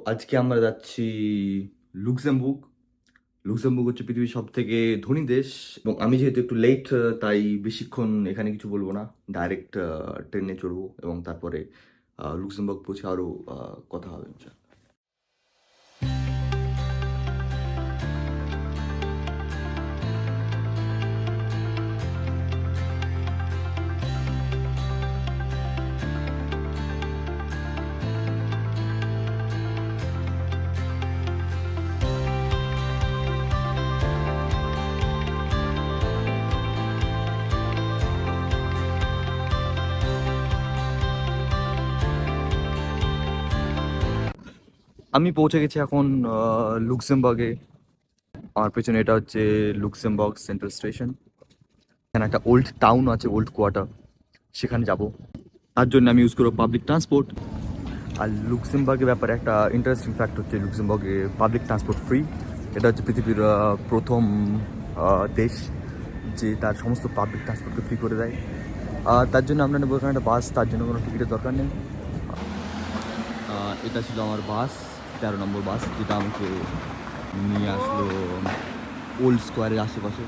আজকে আমরা যাচ্ছি লুক্সেমবুর্গ। লুক্সেমবুর্গ হচ্ছে পৃথিবীর সব থেকে ধনী দেশ এবং আমি যেহেতু একটু লেট তাই বেশিক্ষণ এখানে কিছু বলবো না। ডাইরেক্ট ট্রেনে চড়বো এবং তারপরে লুক্সেমবুর্গ পৌঁছে আরও কথা হবে। আমি পৌঁছে গেছি এখন লুক্সেমবার্গে। আমার পেছনে এটা হচ্ছে লুক্সেমবার্গ সেন্ট্রাল স্টেশন। এখানে একটা ওল্ড টাউন আছে, ওল্ড কোয়ার্টার, সেখানে যাব। তার জন্য আমি ইউজ করবো পাবলিক ট্রান্সপোর্ট। আর লুক্সেমবার্গের ব্যাপারে একটা ইন্টারেস্টিং ফ্যাক্ট হচ্ছে লুক্সেমবার্গে পাবলিক ট্রান্সপোর্ট ফ্রি। এটা হচ্ছে পৃথিবীর প্রথম দেশ যে তার সমস্ত পাবলিক ট্রান্সপোর্টকে ফ্রি করে দেয়। তার জন্য আমরা নেবো এখানে একটা বাস, তার জন্য কোনো টিকিটের দরকার নেই। এটা ছিল আমার বাস, 13 নম্বর বাস, যেটা আমাকে নিয়ে আসলো ওল্ড স্কোয়ারের আশেপাশে।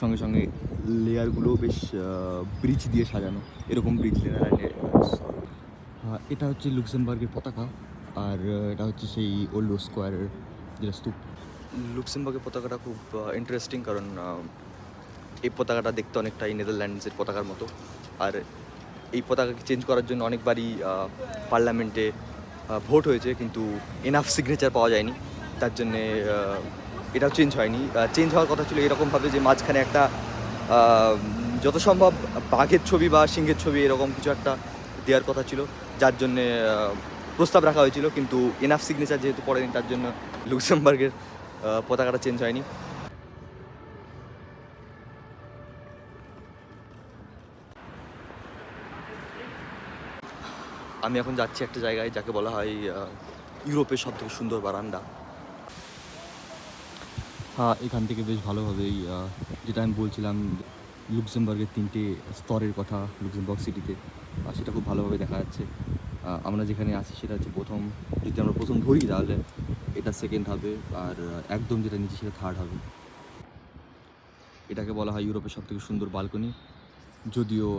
সঙ্গে সঙ্গে লেয়ারগুলো বেশ ব্রিজ দিয়ে সাজানো, এরকম ব্রিজ নেদারল্যান্ডে। এটা হচ্ছে লুক্সেমবার্গের পতাকা, আর এটা হচ্ছে সেই ওল্ড স্কোয়ারের যেটা স্তূপ। লুক্সেমবার্গের পতাকাটা খুব ইন্টারেস্টিং, কারণ এই পতাকাটা দেখতে অনেকটাই নেদারল্যান্ডসের পতাকার মতো। আর এই পতাকাকে চেঞ্জ করার জন্য অনেকবারই পার্লামেন্টে ভোট হয়েছে, কিন্তু এনাফ সিগনেচার পাওয়া যায়নি। তার জন্যে এটাও চেঞ্জ হয়নি। চেঞ্জ হওয়ার কথা ছিল এরকমভাবে যে মাঝখানে একটা যত সম্ভব বাঘের ছবি বা সিংহের ছবি এরকম কিছু একটা দেওয়ার কথা ছিল, যার জন্যে প্রস্তাব রাখা হয়েছিল, কিন্তু এনাফ সিগনেচার যেহেতু পড়েনি তার জন্য লুক্সেমবার্গের পতাকাটা চেঞ্জ হয়নি। আমি এখন যাচ্ছি একটা জায়গায় যাকে বলা হয় ইউরোপের সবথেকে সুন্দর বারান্দা। হ্যাঁ, এখান থেকে বেশ ভালোভাবেই যেটা আমি বলছিলাম লুক্সেমবার্গের 3টে স্তরের কথা লুক্সেমবার্গ সিটিতে, সেটা খুব ভালোভাবে দেখা যাচ্ছে। আমরা যেখানে আছি সেটা হচ্ছে প্রথম। যদি আমরা প্রথম ধরি তাহলে এটা সেকেন্ড হবে, আর একদম যেটা নিচে সেটা থার্ড হবে। এটাকে বলা হয় ইউরোপের সবথেকে সুন্দর বালকনি, যদিও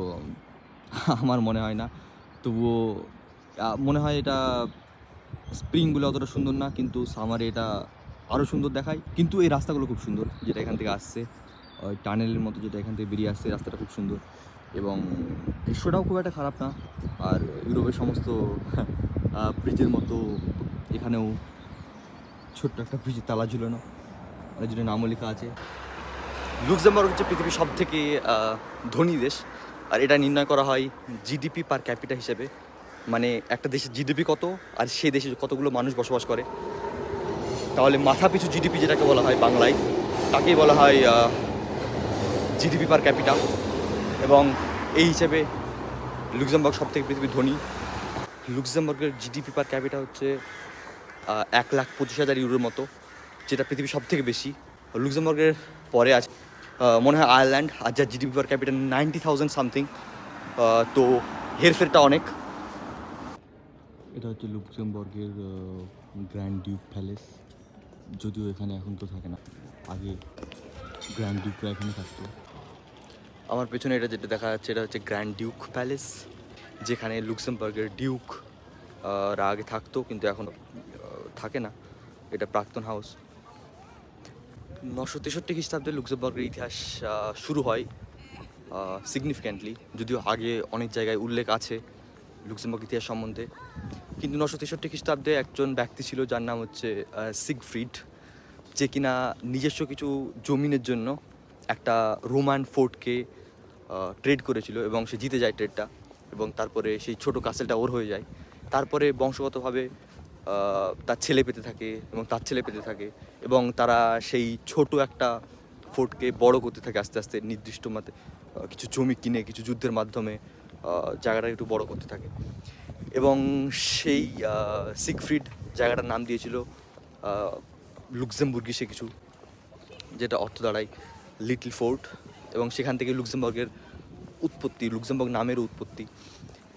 আমার মনে হয় না। তবুও মনে হয় এটা স্প্রিংগুলো অতটা সুন্দর না, কিন্তু সামারে এটা আরও সুন্দর দেখায়। কিন্তু এই রাস্তাগুলো খুব সুন্দর, যেটা এখান থেকে আসছে, ওই টানেলের মতো যেটা এখান থেকে বেরিয়ে আসছে, রাস্তাটা খুব সুন্দর এবং দৃশ্যটাও খুব একটা খারাপ না। আর ইউরোপের সমস্ত ব্রিজের মতো এখানেও ছোট্ট একটা ব্রিজের তালা ঝুলানো, আর যেটা নামও লেখা আছে। লুক্সেমবার্গ হচ্ছে পৃথিবীর সব থেকে ধনী দেশ, আর এটা নির্ণয় করা হয় জিডিপি পার ক্যাপিটা হিসেবে। মানে একটা দেশের জিডিপি কত আর সেই দেশে কতগুলো মানুষ বসবাস করে, তাহলে মাথা পিছু জিডিপি যেটাকে বলা হয় বাংলায়, তাকেই বলা হয় জিডিপি পার ক্যাপিটা। এবং এই হিসেবে লুক্সেমবার্গ সব থেকে পৃথিবীর ধনী। লুক্সেমবার্গের জিডিপি পার ক্যাপিটা হচ্ছে 1,25,000 ইউরোর মতো, যেটা পৃথিবীর সব থেকে বেশি। লুক্সেমবার্গের পরে আছে মনে হয় আয়ারল্যান্ড, আর যার জিডিপি পার ক্যাপিটা 90,000 সামথিং। তো হেরফেরটা অনেক। এটা হচ্ছে লুক্সেমবার্গের গ্র্যান্ড ডিউক প্যালেস, যদিও এখানে এখন তো থাকে না, আগে গ্র্যান্ড ডিউকরা এখানে থাকতো। আমার পেছনে এটা যেটা দেখা যাচ্ছে এটা হচ্ছে গ্র্যান্ড ডিউক প্যালেস, যেখানে লুক্সেমবার্গের ডিউক রা আগে থাকতো, কিন্তু এখন থাকে না। এটা প্রাক্তন হাউস। 963 খ্রিস্টাব্দে লুক্সেমবার্গের ইতিহাস শুরু হয় সিগনিফিক্যান্টলি, যদিও আগে অনেক জায়গায় উল্লেখ আছে লুক্সেমবার্গ ইতিহাস সম্বন্ধে। কিন্তু 963 খ্রিস্টাব্দে একজন ব্যক্তি ছিল যার নাম হচ্ছে সিগফ্রিড, যে কিনা নিজস্ব কিছু জমিনের জন্য একটা রোমান ফোর্টকে ট্রেড করেছিল এবং সে জিতে যায় ট্রেডটা, এবং তারপরে সেই ছোটো কাসেলটা ওর হয়ে যায়। তারপরে বংশগতভাবে তার ছেলে পেতে থাকে এবং তার ছেলে পেতে থাকে, এবং তারা সেই ছোট একটা ফোর্টকে বড় করতে থাকে আস্তে আস্তে, নির্দিষ্ট মতে কিছু জমি কিনে কিছু যুদ্ধের মাধ্যমে জায়গাটা একটু বড় করতে থাকে। এবং সেই সিগফ্রিড জায়গাটার নাম দিয়েছিল লুক্সেমবুর্গিসে কিছু, যেটা অর্থ দাঁড়ায় লিটল ফোর্ট। এবং সেখান থেকে লুক্সেমবার্গের উৎপত্তি, লুক্সেমবার্গ নামেরও উৎপত্তি।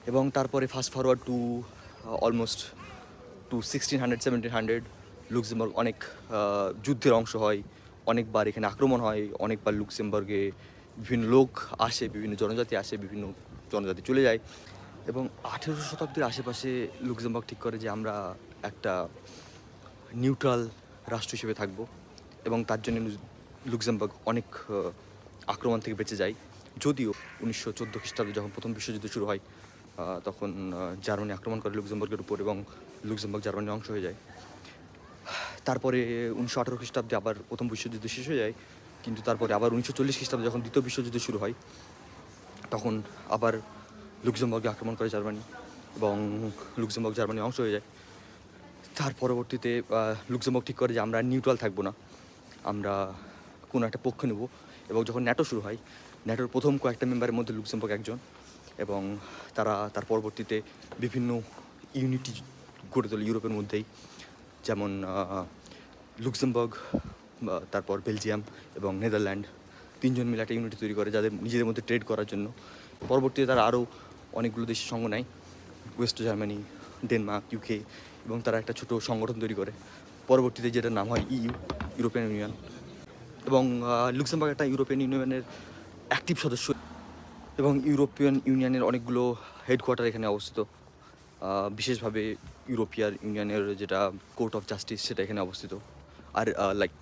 এবং তারপরে fast forward to almost to 1600-1700, Luxembourg অনেক যুদ্ধের অংশ হয়, অনেকবার এখানে আক্রমণ হয়, অনেকবার লুক্সেমবার্গে বিভিন্ন লোক আসে, বিভিন্ন জনজাতি আসে, বিভিন্ন জনজাতি চলে যায়। এবং 18শো শতাব্দীর আশেপাশে লুক্সেমবার্গ ঠিক করে যে আমরা একটা নিউট্রাল রাষ্ট্র হিসেবে থাকবো, এবং তার জন্য লুক্সেমবার্গ অনেক আক্রমণ থেকে বেঁচে যায়। যদিও 1914 খ্রিস্টাব্দে যখন প্রথম বিশ্বযুদ্ধ শুরু হয়, তখন জার্মানি আক্রমণ করে লুক্সেমবার্গের উপর এবং লুক্সেমবার্গ জার্মানির অংশ হয়ে যায়। তারপরে 1918 খ্রিস্টাব্দে আবার প্রথম বিশ্বযুদ্ধ শেষ হয়ে যায়, কিন্তু তারপরে আবার 1940 খ্রিস্টাব্দে যখন দ্বিতীয় বিশ্বযুদ্ধ শুরু হয়, তখন আবার লুক্সেমবার্গে আক্রমণ করে জার্মানি এবং লুক্সেমবার্গ জার্মানির অংশ হয়ে যায়। তার পরবর্তীতে লুক্সেমবার্গ ঠিক করে যে আমরা নিউট্রাল থাকবো না, আমরা কোনো একটা পক্ষ নেব। এবং যখন ন্যাটো শুরু হয়, ন্যাটোর প্রথম কয়েকটা মেম্বারের মধ্যে লুক্সেমবার্গ একজন, এবং তারা তার পরবর্তীতে বিভিন্ন ইউনিটি গড়ে তোলে ইউরোপের মধ্যেই, যেমন লুক্সেমবার্গ, তারপর বেলজিয়াম এবং নেদারল্যান্ড, তিনজন মিলে একটা ইউনিটি তৈরি করে যাদের নিজেদের মধ্যে ট্রেড করার জন্য। পরবর্তীতে তারা আরও অনেকগুলো দেশের সঙ্গ নেয়, ওয়েস্ট জার্মানি, ডেনমার্ক, ইউকে, এবং তারা একটা ছোটো সংগঠন তৈরি করে, পরবর্তীতে যেটার নাম হয় ইইউ, ইউরোপিয়ান ইউনিয়ন। এবং লুক্সেমবার্গ একটা ইউরোপিয়ান ইউনিয়নের অ্যাক্টিভ সদস্য, এবং ইউরোপিয়ান ইউনিয়নের অনেকগুলো হেডকোয়ার্টার এখানে অবস্থিত। বিশেষভাবে ইউরোপিয়ান ইউনিয়নের যেটা কোর্ট অফ জাস্টিস সেটা এখানে অবস্থিত। আর like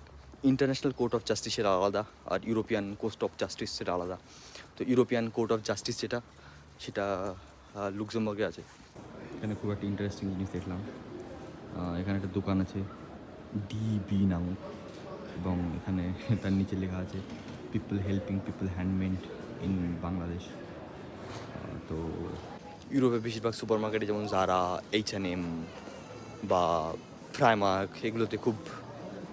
international court of justice সেটা আলাদা, আর ইউরোপিয়ান কোর্ট অফ জাস্টিস সেটা আলাদা। তো ইউরোপিয়ান কোর্ট অফ জাস্টিস সেটা লুক্সেমবার্গে আছে। এখানে খুব একটা ইন্টারেস্টিং জিনিস দেখলাম, এখানে একটা দোকান আছে ডিবি নামক, এবং এখানে তার নিচে লেখা আছে people helping people handmade in Bangladesh. তো ইউরোপে বেশিরভাগ সুপার মার্কেটে যেমন জারা, H&M বা প্রাইমার্ক, এগুলোতে খুব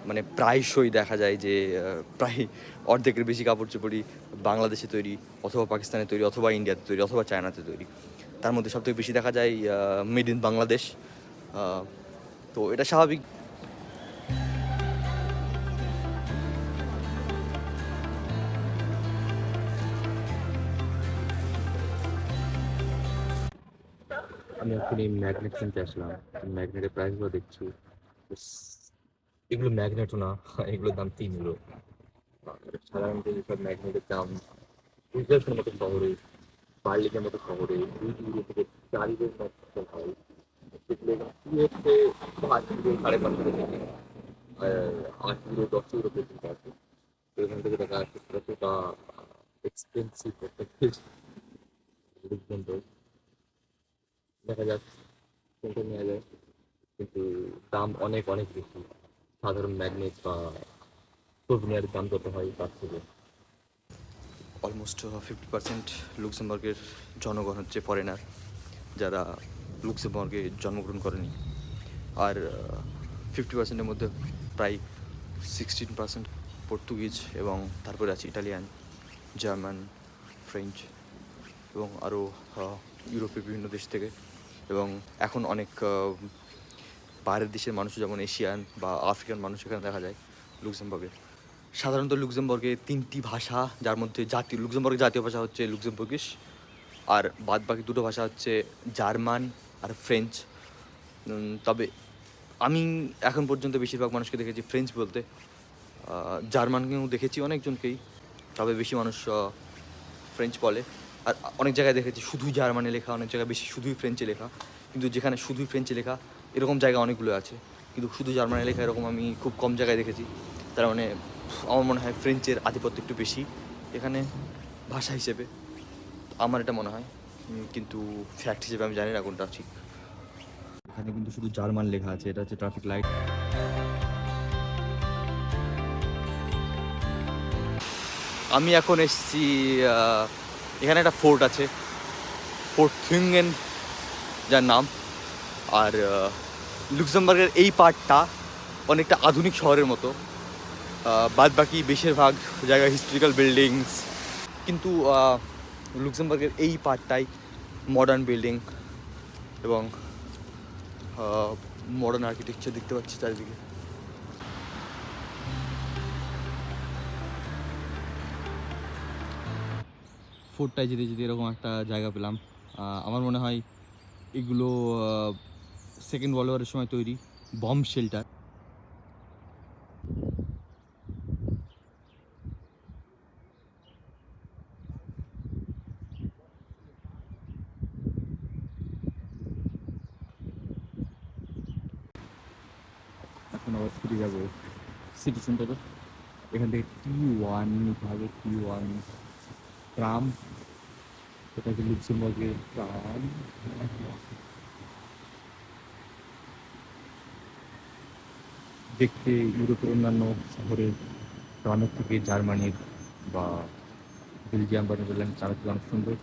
মানে প্রায়শই দেখা যায় যে প্রায় অর্ধেকের বেশি কাপড় চোপড়ই বাংলাদেশে তৈরি, অথবা পাকিস্তানে তৈরি, অথবা ইন্ডিয়াতে তৈরি, অথবা চায়নাতে তৈরি। তার মধ্যে সবথেকে বেশি দেখা যায় মেড ইন বাংলাদেশ। তো এটা স্বাভাবিক। আমি এখন এই ম্যাগনেট কিনতে আসলাম। ম্যাগনেটের প্রাইসগুলো দেখছি, এগুলো ম্যাগনেটও না, এগুলোর দাম 3 ইউরো। সাধারণত যেসব ম্যাগনেটের দাম ব্রুসেলসের মতো শহরে, বার্লিনের মতো শহরে 2 ইউরো থেকে 4 ইউরোর মতো হয়, সেগুলো কি হচ্ছে 5 ইউরো, 5.5 ইউরো থেকে 8 ইউরো, 10 ইউরো পর্যন্ত আছে। তো এখান থেকে দেখা যাচ্ছে কতটা এক্সপেন্সিভ একটা জিনিস। দেখা যাচ্ছে কোনটা নেওয়া যায়, কিন্তু দাম অনেক অনেক বেশি সাধারণ ম্যাগনেট বা সোভিনিয়ারের দাম যত হয় তার থেকে। অলমোস্ট 50% লুক্সেমবার্গের জনগণ হচ্ছে ফরেনার, যারা লুক্সেমবার্গে জন্মগ্রহণ করেনি। আর 50%-এর মধ্যে প্রায় 16% পর্তুগিজ, এবং তারপরে আছে ইটালিয়ান, জার্মান, ফ্রেঞ্চ, এবং আরও ইউরোপের বিভিন্ন দেশ থেকে। এবং এখন অনেক বাইরের দেশের মানুষ, যেমন এশিয়ান বা আফ্রিকান মানুষ এখানে দেখা যায় লুক্সেমবার্গে। সাধারণত লুক্সেমবার্গে 3টি ভাষা, যার মধ্যে লুক্সেমবার্গের জাতীয় ভাষা হচ্ছে লুক্সেমবার্গিশ, আর বাদ বাকি 2টো ভাষা হচ্ছে জার্মান আর ফ্রেঞ্চ। তবে আমি এখন পর্যন্ত বেশিরভাগ মানুষকে দেখেছি ফ্রেঞ্চ বলতে, জার্মানকেও দেখেছি অনেকজনকেই, তবে বেশি মানুষ ফ্রেঞ্চ বলে। আর অনেক জায়গায় দেখেছি শুধুই জার্মানে লেখা, অনেক জায়গায় বেশি শুধুই ফ্রেঞ্চে লেখা। কিন্তু যেখানে শুধুই ফ্রেঞ্চে লেখা এরকম জায়গা অনেকগুলো আছে, কিন্তু শুধু জার্মানে লেখা এরকম আমি খুব কম জায়গায় দেখেছি। তার মানে আমার মনে হয় ফ্রেঞ্চের আধিপত্য একটু বেশি এখানে ভাষা হিসেবে, আমার এটা মনে হয়। কিন্তু ফ্যাক্ট হিসেবে আমি জানি না কোনটা ঠিক। এখানে কিন্তু শুধু জার্মান লেখা আছে, এটা হচ্ছে ট্রাফিক লাইট। আমি এখন এসেছি, এখানে একটা ফোর্ট আছে, ফোর্ট থুইঙ্গেন যার নাম। আর লুক্সেমবার্গের এই পার্টটা অনেকটা আধুনিক শহরের মতো। বাদ বাকি বেশিরভাগ জায়গায় হিস্ট্রিক্যাল বিল্ডিংস, কিন্তু লুক্সেমবার্গের এই পার্টটাই মডার্ন বিল্ডিং এবং মডার্ন আর্কিটেকচার দেখতে পাচ্ছি চারিদিকে। ফোর্টটায় যেতে যেতে এরকম একটা জায়গা পেলাম। আমার মনে হয় এগুলো সেকেন্ড ওয়ার্ল্ড ওয়ারের সময় তৈরি বম্ব শেল্টার। এখন আবার ফিরে যাবো সিটি সেন্টারে। এখান থেকে T1 নিতে হবে, T1 ট্রাম। এটা হচ্ছে লুক্সেমবার্গের ট্রাম। দেখতে ইউরোপের অন্যান্য শহরের ট্রামের থেকে জার্মানির বা বেলজিয়াম বা নেদারল্যান্ড ট্রামের থেকে অনেক সুন্দর।